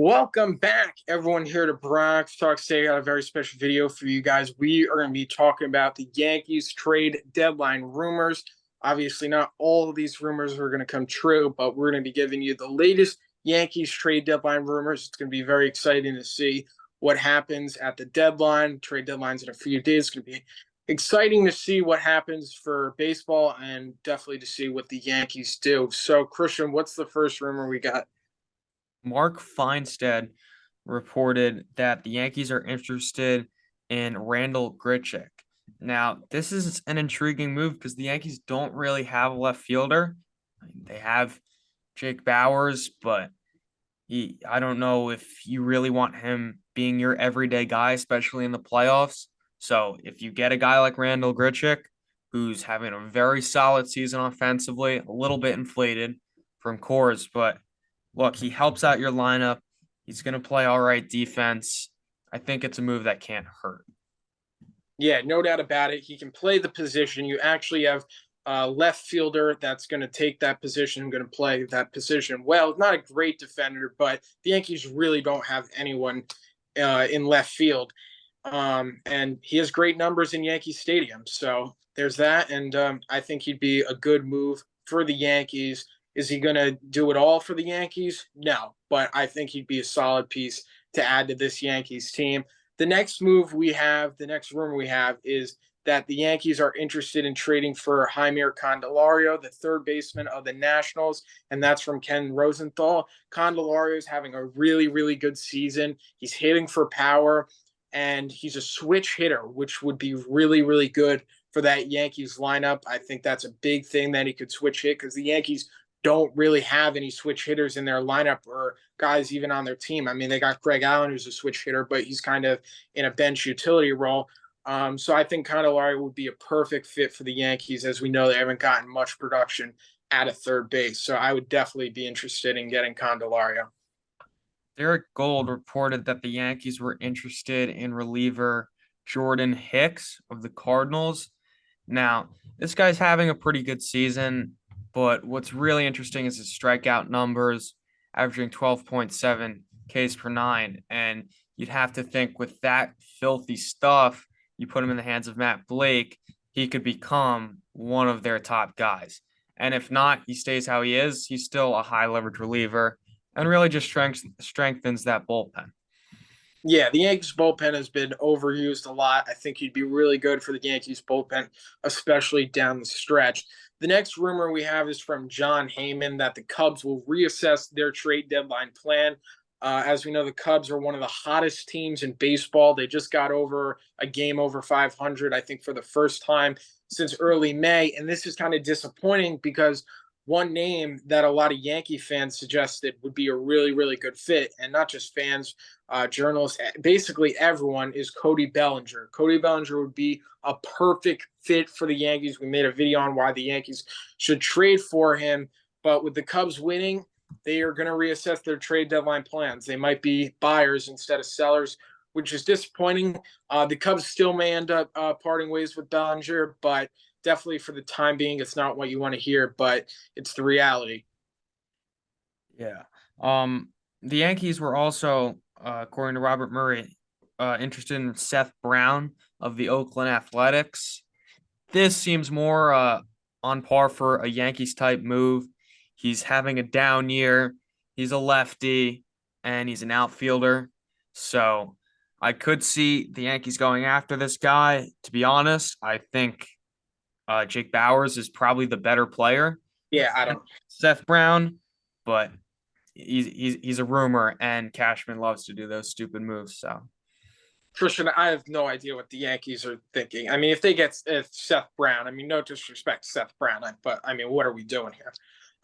Welcome back, everyone, here to Bronx Talks. Today, I got a very special video for you guys. We are going to be talking about the Yankees trade deadline rumors. Obviously, not all of these rumors are going to come true, but we're going to be giving you the latest Yankees trade deadline rumors. It's going to be very exciting to see what happens at the deadline. Trade deadline's in a few days. It's going to be exciting to see what happens for baseball and definitely to see what the Yankees do. So, Christian, what's the first rumor we got? Mark Feinstein reported that the Yankees are interested in Randall Grichuk. Now, this is an intriguing move because the Yankees don't really have a left fielder. They have Jake Bauers, but I don't know if you really want him being your everyday guy, especially in the playoffs. So if you get a guy like Randall Grichuk, who's having a very solid season offensively, a little bit inflated from Coors, but look, he helps out your lineup. He's going to play all right defense. I think it's a move that can't hurt. Yeah, no doubt about it. He can play the position. You actually have a left fielder that's going to take that position, going to play that position well. Not a great defender, but the Yankees really don't have anyone in left field. And he has great numbers in Yankee Stadium. So there's that. And I think he'd be a good move for the Yankees. Is he going to do it all for the Yankees? No, but I think he'd be a solid piece to add to this Yankees team. The next rumor we have is that the Yankees are interested in trading for Jaime Candelario, the third baseman of the Nationals, and that's from Ken Rosenthal. Candelario is having a really, really good season. He's hitting for power, and he's a switch hitter, which would be really, really good for that Yankees lineup. I think that's a big thing that he could switch hit because the Yankees don't really have any switch hitters in their lineup or guys even on their team. I mean, they got Greg Allen, who's a switch hitter, but he's kind of in a bench utility role. So I think Candelario would be a perfect fit for the Yankees. As we know, they haven't gotten much production at a third base. So I would definitely be interested in getting Candelario. Derek Gold reported that the Yankees were interested in reliever Jordan Hicks of the Cardinals. Now, this guy's having a pretty good season, but what's really interesting is his strikeout numbers, averaging 12.7 Ks per nine. And you'd have to think with that filthy stuff, you put him in the hands of Matt Blake, he could become one of their top guys. And if not, he stays how he is. He's still a high leverage reliever and really just strengthens that bullpen. Yeah, the Yankees bullpen has been overused a lot. I think he'd be really good for the Yankees bullpen, especially down the stretch. The next rumor we have is from John Heyman that the Cubs will reassess their trade deadline plan. As we know, the Cubs are one of the hottest teams in baseball. They just got over a game over 500, I think, for the first time since early May. And this is kind of disappointing because one name that a lot of Yankee fans suggested would be a really, really good fit, and not just fans, journalists, basically everyone, is Cody Bellinger. Cody Bellinger would be a perfect fit for the Yankees. We made a video on why the Yankees should trade for him, but with the Cubs winning, they are going to reassess their trade deadline plans. They might be buyers instead of sellers, which is disappointing. The Cubs still may end up parting ways with Bellinger, but definitely for the time being, it's not what you want to hear, but it's the reality. Yeah. The Yankees were also, according to Robert Murray, interested in Seth Brown of the Oakland Athletics. This seems more on par for a Yankees type move. He's having a down year. He's a lefty and he's an outfielder. So I could see the Yankees going after this guy. To be honest, I think Jake Bauers is probably the better player. Yeah, I don't. Seth Brown, but he's a rumor, and Cashman loves to do those stupid moves. So Christian, I have no idea what the Yankees are thinking. I mean, if Seth Brown, I mean, no disrespect to Seth Brown, but I mean, what are we doing here?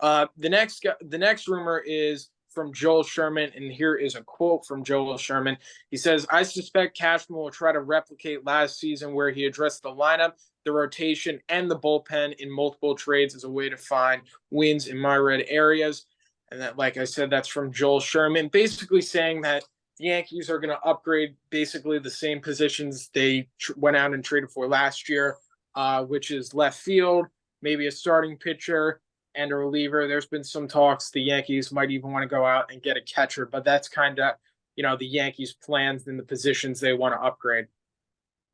The next rumor is from Joel Sherman, and here is a quote from Joel Sherman. He says, "I suspect Cashman will try to replicate last season where he addressed the lineup, the rotation, and the bullpen in multiple trades as a way to find wins in my red areas." And that, like I said, that's from Joel Sherman, basically saying that the Yankees are going to upgrade basically the same positions they went out and traded for last year, which is left field, maybe a starting pitcher, and a reliever. There's been some talks the Yankees might even want to go out and get a catcher, but that's kind of, the Yankees' plans and the positions they want to upgrade.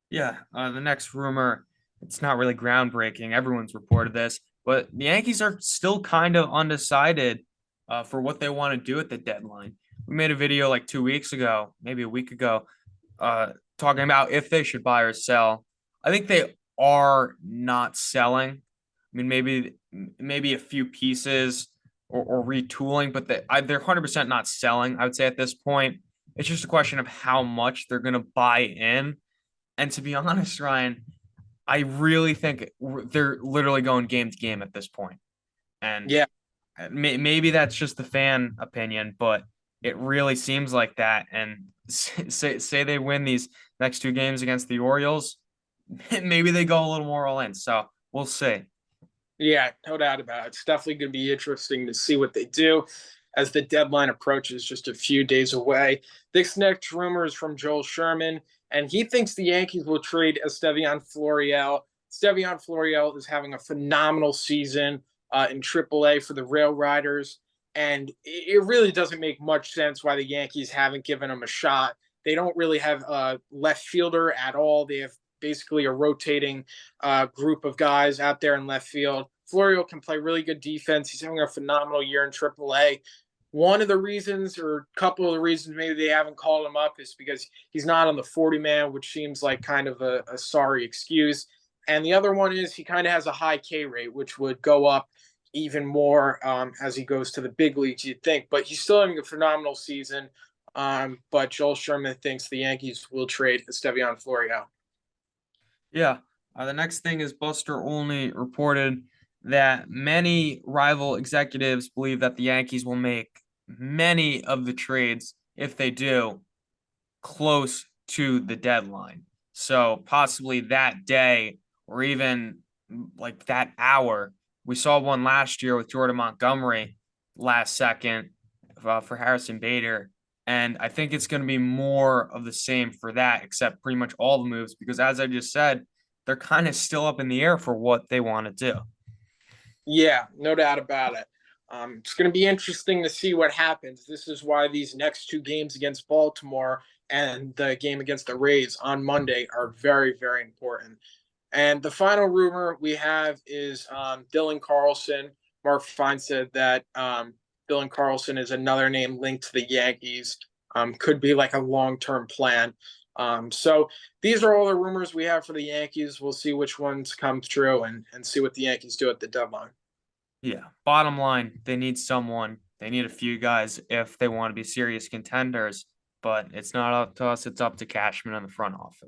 Yeah, the next rumor, it's not really groundbreaking. Everyone's reported this, but the Yankees are still kind of undecided for what they want to do at the deadline. We made a video like 2 weeks ago, maybe a week ago, talking about if they should buy or sell. I think they are not selling. I mean, maybe a few pieces or retooling, but they're 100% not selling. I would say at this point, it's just a question of how much they're going to buy in. And to be honest, Ryan, I really think they're literally going game to game at this point. And Yeah, maybe that's just the fan opinion, but it really seems like that. And say they win these next two games against the Orioles, maybe they go a little more all in. So we'll see. yeah, no doubt about it. It's definitely going to be interesting to see what they do as the deadline approaches just a few days away. This next rumor is from Joel Sherman, and he thinks the Yankees will trade Estevan Florial. Estevan Florial is having a phenomenal season in AAA for the Rail Riders, and it really doesn't make much sense why the Yankees haven't given him a shot. They don't really have a left fielder at all. They have basically a rotating group of guys out there in left field. Florio can play really good defense. He's having a phenomenal year in AAA. One of the reasons, or a couple of the reasons, maybe they haven't called him up is because he's not on the 40 man, which seems like kind of a sorry excuse. And the other one is he kind of has a high K rate, which would go up even more as he goes to the big leagues, you'd think. But he's still having a phenomenal season. But Joel Sherman thinks the Yankees will trade Estevan Florial. Yeah. The next thing is Buster Olney reported that many rival executives believe that the Yankees will make many of the trades, if they do, close to the deadline. So possibly that day or even like that hour. We saw one last year with Jordan Montgomery last second for Harrison Bader. And I think it's going to be more of the same for that, except pretty much all the moves, because as I just said, they're kind of still up in the air for what they want to do. Yeah, no doubt about it. It's going to be interesting to see what happens. This is why these next two games against Baltimore and the game against the Rays on Monday are very, very important. And the final rumor we have is Dylan Carlson. Mark Fine said that Dylan Carlson is another name linked to the Yankees. Could be like a long-term plan. So these are all the rumors we have for the Yankees. We'll see which ones come true and see what the Yankees do at the deadline. Yeah. Bottom line, they need someone. They need a few guys if they want to be serious contenders. But it's not up to us. It's up to Cashman and the front office.